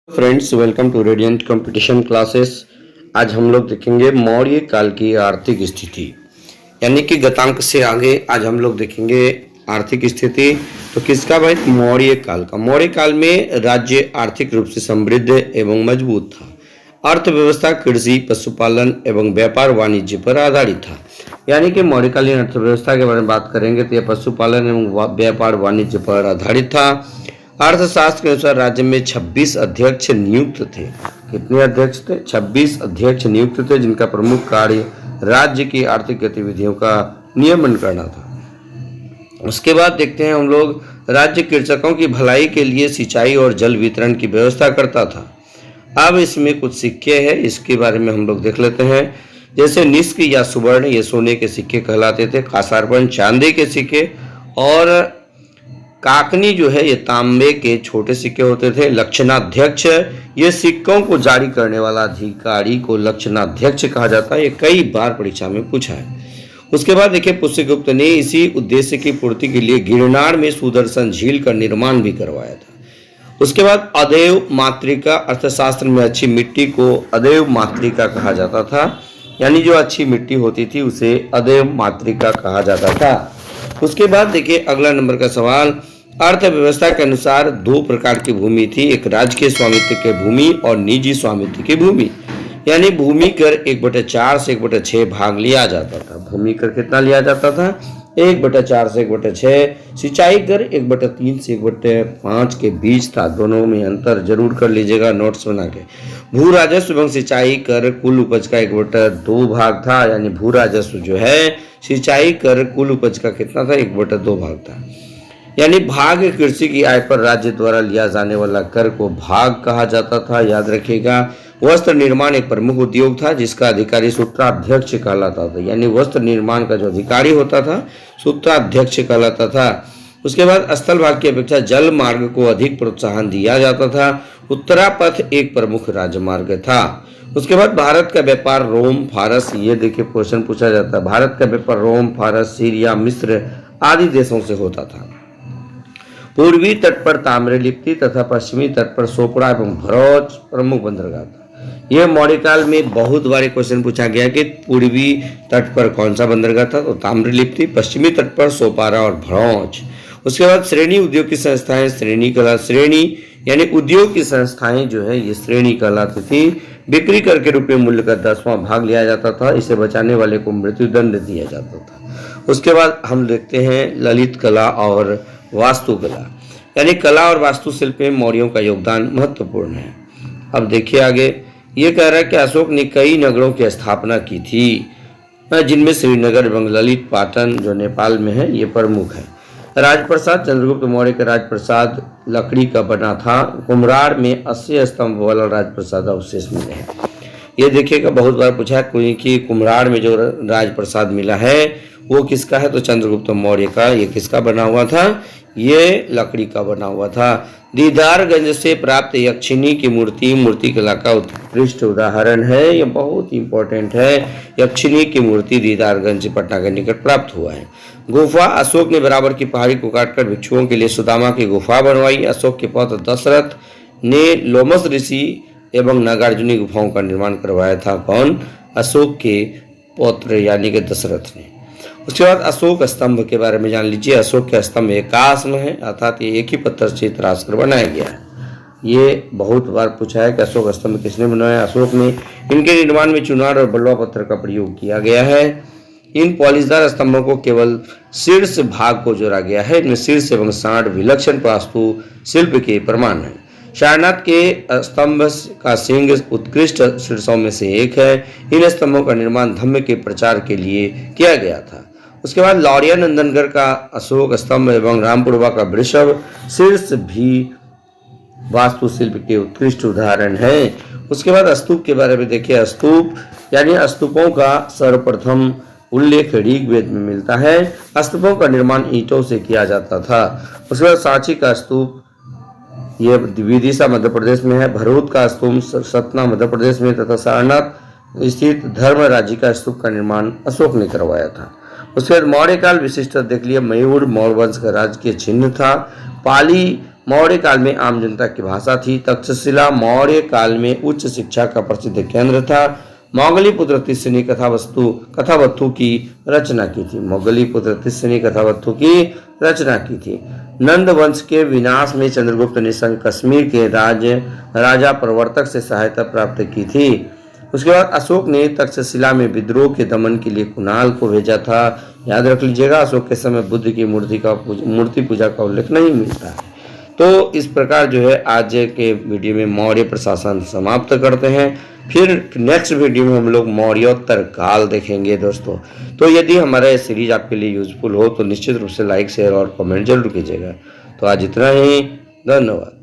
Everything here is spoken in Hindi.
Friends, welcome to Radiant Competition Classes. आज हम लोग देखेंगे मौर्य काल की आर्थिक स्थिति, यानी कि गतांक से आगे आज हम लोग देखेंगे आर्थिक स्थिति। तो किसका भाई? मौर्य काल का। मौर्य काल में राज्य आर्थिक रूप से समृद्ध एवं मजबूत था। अर्थव्यवस्था कृषि, पशुपालन एवं व्यापार वाणिज्य पर आधारित था। यानी कि मौर्यकालीन अर्थव्यवस्था के बारे में बात करेंगे तो यह पशुपालन एवं व्यापार वाणिज्य पर आधारित था। अर्थशास्त्र के अनुसार राज्य में 26 अध्यक्ष नियुक्त थे। कितने अध्यक्ष थे? 26 अध्यक्ष नियुक्त थे, जिनका प्रमुख कार्य राज्य की आर्थिक गतिविधियों का नियमन करना था। उसके बाद देखते हैं हम लोग, राज्य कृषकों की भलाई के लिए सिंचाई और जल वितरण की व्यवस्था करता था। अब इसमें कुछ सिक्के हैं, इसके बारे में हम लोग देख लेते हैं। जैसे निष्क या सुवर्ण, ये सोने के सिक्के कहलाते थे। कासारपन चांदी के सिक्के, और काकनी जो है ये तांबे के छोटे सिक्के होते थे। लक्षणाध्यक्ष, ये सिक्कों को जारी करने वाला अधिकारी को लक्षणाध्यक्ष कहा जाता है। ये कई बार परीक्षा में पूछा है। उसके बाद देखिए, पुष्यगुप्त ने इसी उद्देश्य की पूर्ति के लिए गिरनार में सुदर्शन झील का निर्माण भी करवाया था। उसके बाद अदेव मातृका, अर्थशास्त्र में अच्छी मिट्टी को अदेव मातृका कहा जाता था। यानी जो अच्छी मिट्टी होती थी उसे अदेव मातृका कहा जाता था। उसके बाद देखिए अगला नंबर का सवाल, अर्थव्यवस्था के अनुसार दो प्रकार की भूमि थी, एक राजकीय स्वामित्व की भूमि और निजी स्वामित्व की भूमि। यानी भूमि कर 1/4 से 1/6 भाग लिया जाता था। भूमि कर कितना लिया जाता था? 1/4 से 1/6। सिंचाई कर 1/3 से 1/5 के बीच था। दोनों में अंतर जरूर कर लीजिएगा नोट्स बना के। भू राजस्व एवं सिंचाई कर कुल उपज का 1/2 भाग था। यानी भू राजस्व जो है, सिंचाई कर कुल उपज का कितना था? 1/2 भाग था। यानी भाग कृषि की आय पर राज्य द्वारा लिया जाने वाला कर को भाग कहा जाता था, याद रखिएगा। वस्त्र निर्माण एक प्रमुख उद्योग था, जिसका अधिकारी सूत्राध्यक्ष कहलाता था। यानी वस्त्र निर्माण का जो अधिकारी होता था सूत्राध्यक्ष कहलाता था। उसके बाद स्थल भाग की अपेक्षा जल मार्ग को अधिक प्रोत्साहन दिया जाता था। उत्तरापथ एक प्रमुख राजमार्ग था। उसके बाद भारत का व्यापार रोम, फारस, ये देखिए क्वेश्चन पूछा जाता है। भारत का व्यापार रोम, फारस, सीरिया, मिस्र आदि देशों से होता था। पूर्वी तट पर ताम्रलिप्ति तथा पश्चिमी तट पर सोपड़ा एवं भरौच प्रमुख बंदरगाह था। यह मौर्य काल में बहुत बार क्वेश्चन पूछा गया कि पूर्वी तट पर कौन सा बंदरगाह था? तो ताम्रलिप्ति। पश्चिमी तट पर सोपारा और भरौच। उसके बाद श्रेणी उद्योग की संस्थाएं श्रेणी यानी उद्योग की संस्थाएं जो है ये श्रेणी कहलाती थी। बिक्री कर के रुपये मूल्य का 10वां भाग लिया जाता था। इसे बचाने वाले को मृत्युदंड दिया जाता था। उसके बाद हम देखते हैं ललित कला और वास्तुकला, यानी कला और वास्तुशिल्प में मौर्यों का योगदान महत्वपूर्ण है। अब देखिए आगे, ये कह रहा है कि अशोक ने कई नगरों की स्थापना की थी, जिनमें श्रीनगर एवं ललित पाटन जो नेपाल में है ये प्रमुख है। राजप्रसाद, चंद्रगुप्त मौर्य का राजप्रसाद लकड़ी का बना था। कुम्हरार में 80 स्तंभ वाला राजप्रसाद अवशेष मिले हैं। ये देखिएगा, बहुत बार पूछा है कि कुम्हरार में जो राजप्रसाद मिला है वो किसका है? तो चंद्रगुप्त मौर्य का। ये किसका बना हुआ था? ये लकड़ी का बना हुआ था। दीदारगंज से प्राप्त यक्षिणी की मूर्ति कला का उत्कृष्ट उदाहरण है। ये बहुत इंपॉर्टेंट है। यक्षिणी की मूर्ति दीदारगंज पटना के निकट प्राप्त हुआ है। गुफा, अशोक ने बराबर की पहाड़ी को काटकर भिक्षुओं के लिए सुदामा की गुफा बनवाई। अशोक के पौत्र दशरथ ने लोमस ऋषि एवं नागार्जुनी गुफाओं का निर्माण करवाया था। कौन? अशोक के पौत्र यानी कि दशरथ ने। उसके बाद अशोक स्तंभ के बारे में जान लीजिए। अशोक के स्तंभ एकाश्म में है, अर्थात ये एक ही पत्थर से तराश कर बनाया गया है। ये बहुत बार पूछा है कि अशोक स्तंभ किसने बनाया? अशोक ने। इनके निर्माण में चुनार और बलुआ पत्थर का प्रयोग किया गया है। इन पॉलिशदार स्तंभों को केवल शीर्ष भाग को जोड़ा गया है। इनमें शीर्ष एवं सांड विलक्षण वास्तु शिल्प के प्रमाण है। सारनाथ के स्तंभ का सिंह उत्कृष्ट शीर्षों में से एक है। इन स्तंभों का निर्माण धम्म के प्रचार के लिए किया गया था। उसके बाद लौरिया नंदनगढ़ का अशोक स्तंभ एवं रामपुरवा का वृषभ शीर्ष भी वास्तुशिल्प के उत्कृष्ट उदाहरण है। उसके बाद स्तूप के बारे में देखिए। स्तूप यानी स्तूपों का सर्वप्रथम उल्लेख ऋग्वेद में मिलता है। स्तूपों का निर्माण ईंटों से किया जाता था। उसके बाद सांची का स्तूप ये विदिशा मध्य प्रदेश में है। भरूच का स्तूप सतना मध्य प्रदेश में तथा सारनाथ स्थित धर्म राज्य का स्तूप का निर्माण अशोक ने करवाया था। उसके बाद मौर्य काल विशिष्ट देख लिया। मयूर मौर्य वंश का राजकीय चिन्ह था। पाली मौर्य काल में आम जनता की भाषा थी। तक्षशिला मौर्य काल में उच्च शिक्षा का प्रसिद्ध केंद्र था। मोगलीपुत्र तीसरे ने कथावस्तु की रचना की थी। मोगलीपुत्र तीसरे ने कथावस्तु की रचना की थी। नंद वंश के विनाश में चंद्रगुप्त ने संग कश्मीर के राजा प्रवर्तक से सहायता प्राप्त की थी। उसके बाद अशोक ने तक्षशिला में विद्रोह के दमन के लिए कुणाल को भेजा था। याद रख लीजिएगा, अशोक के समय बुद्ध की मूर्ति पूजा का उल्लेख नहीं मिलता है। तो इस प्रकार जो है आज के वीडियो में मौर्य प्रशासन समाप्त करते हैं। फिर नेक्स्ट वीडियो में हम लोग मौर्योत्तर काल देखेंगे दोस्तों। तो यदि हमारा ये सीरीज आपके लिए यूजफुल हो तो निश्चित रूप से लाइक शेयर और कमेंट जरूर कीजिएगा। तो आज इतना ही, धन्यवाद।